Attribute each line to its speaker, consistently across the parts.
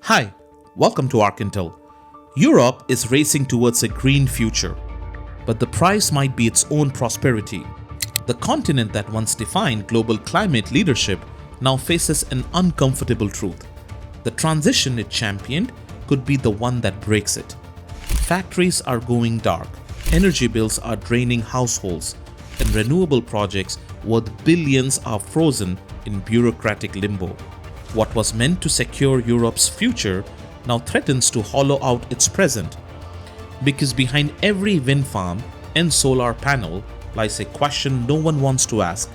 Speaker 1: Hi, welcome to Arkintel. Europe is racing towards a green future, but the price might be its own prosperity. The continent that once defined global climate leadership now faces an uncomfortable truth. The transition it championed could be the one that breaks it. Factories are going dark, energy bills are draining households, and renewable projects worth billions are frozen in bureaucratic limbo. What was meant to secure Europe's future now threatens to hollow out its present. Because behind every wind farm and solar panel lies a question no one wants to ask.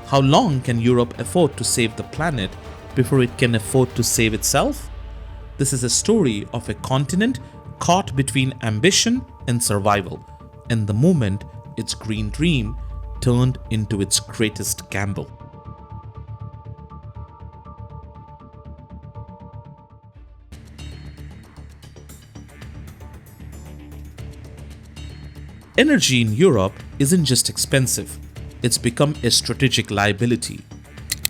Speaker 1: How long can Europe afford to save the planet before it can afford to save itself? This is a story of a continent caught between ambition and survival, and the moment its green dream turned into its greatest gamble. Energy in Europe isn't just expensive, it's become a strategic liability.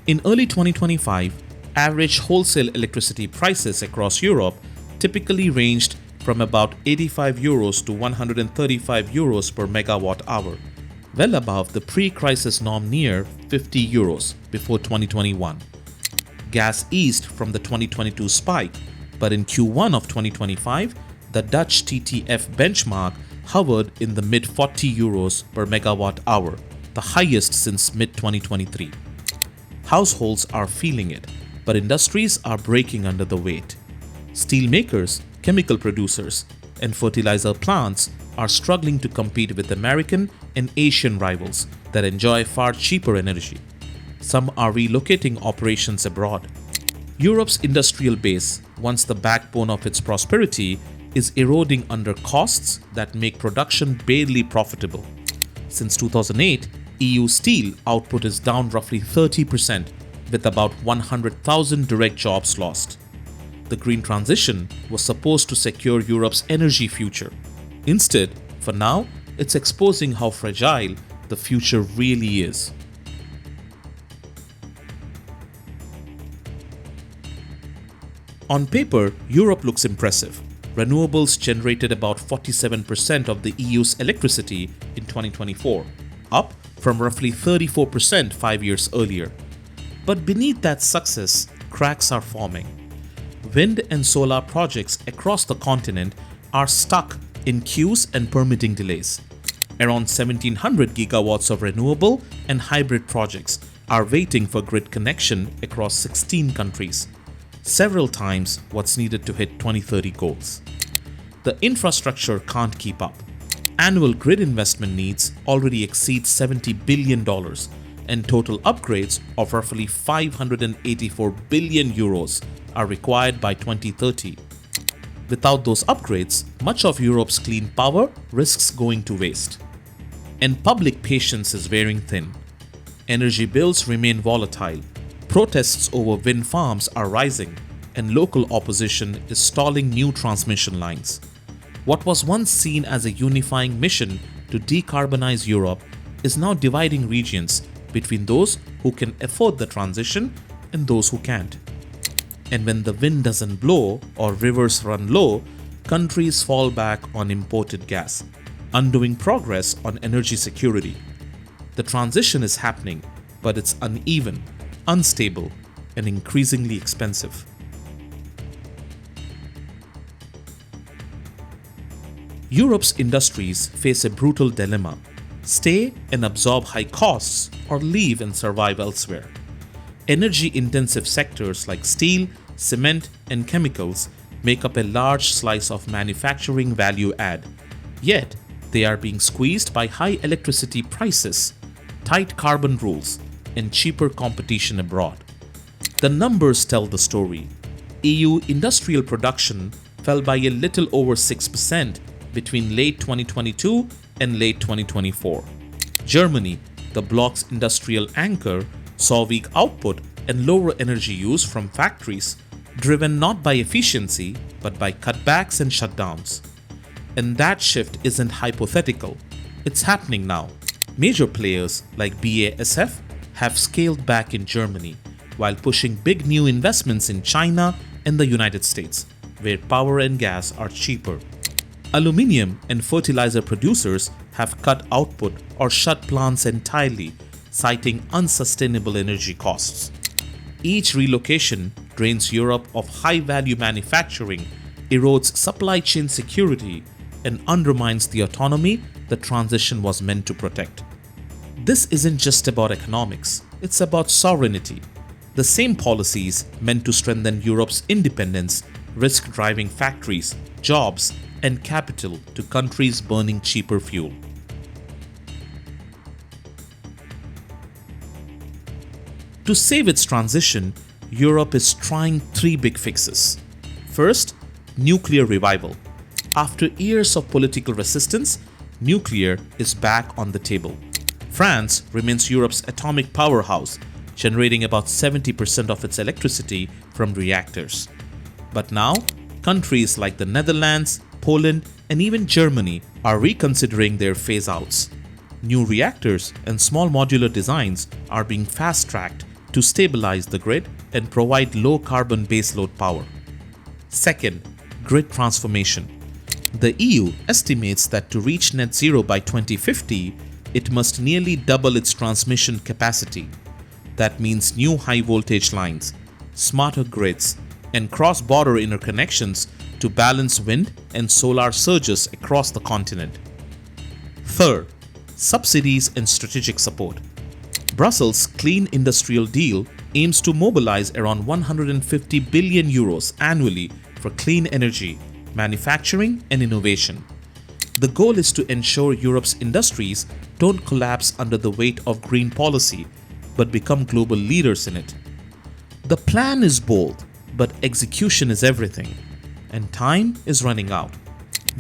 Speaker 1: In early 2025, average wholesale electricity prices across Europe typically ranged from about 85 euros to 135 euros per megawatt hour, well above the pre-crisis norm near 50 euros before 2021. Gas eased from the 2022 spike, but in Q1 of 2025, the Dutch TTF benchmark hovered in the mid-40 euros per megawatt hour, the highest since mid-2023. Households are feeling it, but industries are breaking under the weight. Steel makers, chemical producers, and fertilizer plants are struggling to compete with American and Asian rivals that enjoy far cheaper energy. Some are relocating operations abroad. Europe's industrial base, once the backbone of its prosperity, is eroding under costs that make production barely profitable. Since 2008, EU steel output is down roughly 30%, with about 100,000 direct jobs lost. The green transition was supposed to secure Europe's energy future. Instead, for now, it's exposing how fragile the future really is. On paper, Europe looks impressive. Renewables generated about 47% of the EU's electricity in 2024, up from roughly 34% 5 years earlier. But beneath that success, cracks are forming. Wind and solar projects across the continent are stuck in queues and permitting delays. Around 1,700 gigawatts of renewable and hybrid projects are waiting for grid connection across 16 countries, several times what's needed to hit 2030 goals. The infrastructure can't keep up. Annual grid investment needs already exceed $70 billion, and total upgrades of roughly 584 billion euros are required by 2030. Without those upgrades, much of Europe's clean power risks going to waste. And public patience is wearing thin. Energy bills remain volatile. Protests over wind farms are rising, and local opposition is stalling new transmission lines. What was once seen as a unifying mission to decarbonize Europe is now dividing regions between those who can afford the transition and those who can't. And when the wind doesn't blow or rivers run low, countries fall back on imported gas, undoing progress on energy security. The transition is happening, but it's uneven, unstable, and increasingly expensive. Europe's industries face a brutal dilemma: stay and absorb high costs or leave and survive elsewhere. Energy-intensive sectors like steel, cement, and chemicals make up a large slice of manufacturing value add, yet they are being squeezed by high electricity prices, tight carbon rules, and cheaper competition abroad. The numbers tell the story. EU industrial production fell by a little over 6% between late 2022 and late 2024. Germany, the bloc's industrial anchor, saw weak output and lower energy use from factories, driven not by efficiency but by cutbacks and shutdowns. And that shift isn't hypothetical, it's happening now. Major players like BASF have scaled back in Germany, while pushing big new investments in China and the United States, where power and gas are cheaper. Aluminium and fertilizer producers have cut output or shut plants entirely, citing unsustainable energy costs. Each relocation drains Europe of high-value manufacturing, erodes supply chain security, and undermines the autonomy the transition was meant to protect. This isn't just about economics, it's about sovereignty. The same policies meant to strengthen Europe's independence risk driving factories, jobs, and capital to countries burning cheaper fuel. To save its transition, Europe is trying three big fixes. First, nuclear revival. After years of political resistance, nuclear is back on the table. France remains Europe's atomic powerhouse, generating about 70% of its electricity from reactors. But now, countries like the Netherlands, Poland, and even Germany are reconsidering their phase-outs. New reactors and small modular designs are being fast-tracked to stabilize the grid and provide low-carbon baseload power. Second, grid transformation. The EU estimates that to reach net zero by 2050, it must nearly double its transmission capacity. That means new high-voltage lines, smarter grids, and cross-border interconnections to balance wind and solar surges across the continent. Third, subsidies and strategic support. Brussels' Clean Industrial Deal aims to mobilize around 150 billion euros annually for clean energy, manufacturing, and innovation. The goal is to ensure Europe's industries don't collapse under the weight of green policy, but become global leaders in it. The plan is bold, but execution is everything. And time is running out.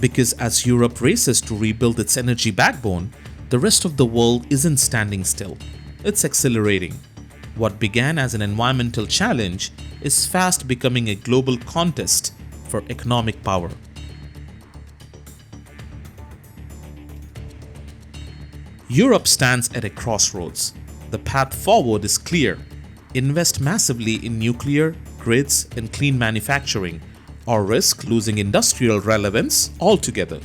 Speaker 1: Because as Europe races to rebuild its energy backbone, the rest of the world isn't standing still. It's accelerating. What began as an environmental challenge is fast becoming a global contest for economic power. Europe stands at a crossroads. The path forward is clear. Invest massively in nuclear, grids, and clean manufacturing, or risk losing industrial relevance altogether.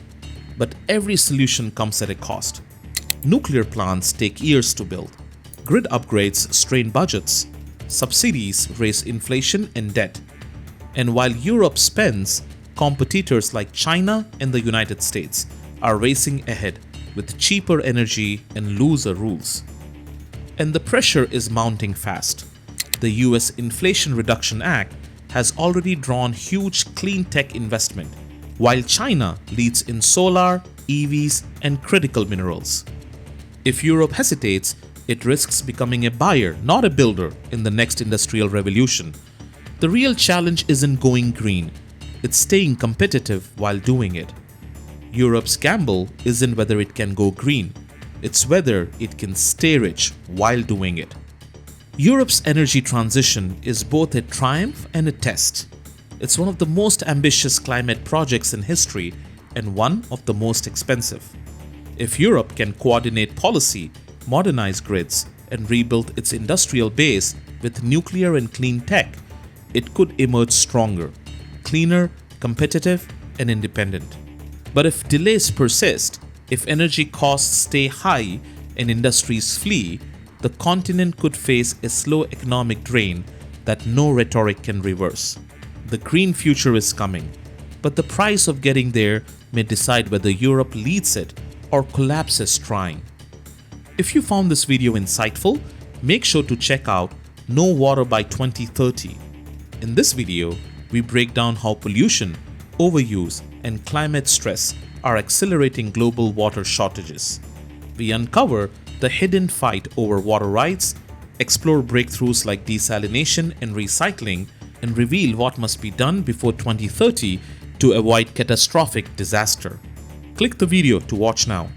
Speaker 1: But every solution comes at a cost. Nuclear plants take years to build. Grid upgrades strain budgets. Subsidies raise inflation and debt. And while Europe spends, competitors like China and the United States are racing ahead with cheaper energy and looser rules. And the pressure is mounting fast. The US Inflation Reduction Act has already drawn huge clean tech investment, while China leads in solar, EVs, and critical minerals. If Europe hesitates, it risks becoming a buyer, not a builder, in the next industrial revolution. The real challenge isn't going green, it's staying competitive while doing it. Europe's gamble isn't whether it can go green, it's whether it can stay rich while doing it. Europe's energy transition is both a triumph and a test. It's one of the most ambitious climate projects in history and one of the most expensive. If Europe can coordinate policy, modernize grids, and rebuild its industrial base with nuclear and clean tech, it could emerge stronger, cleaner, competitive, and independent. But if delays persist, if energy costs stay high and industries flee, the continent could face a slow economic drain that no rhetoric can reverse. The green future is coming, but the price of getting there may decide whether Europe leads it or collapses trying. If you found this video insightful, make sure to check out No Water by 2030. In this video, we break down how pollution, overuse, and climate stress are accelerating global water shortages. We uncover the hidden fight over water rights, explore breakthroughs like desalination and recycling, and reveal what must be done before 2030 to avoid catastrophic disaster. Click the video to watch now.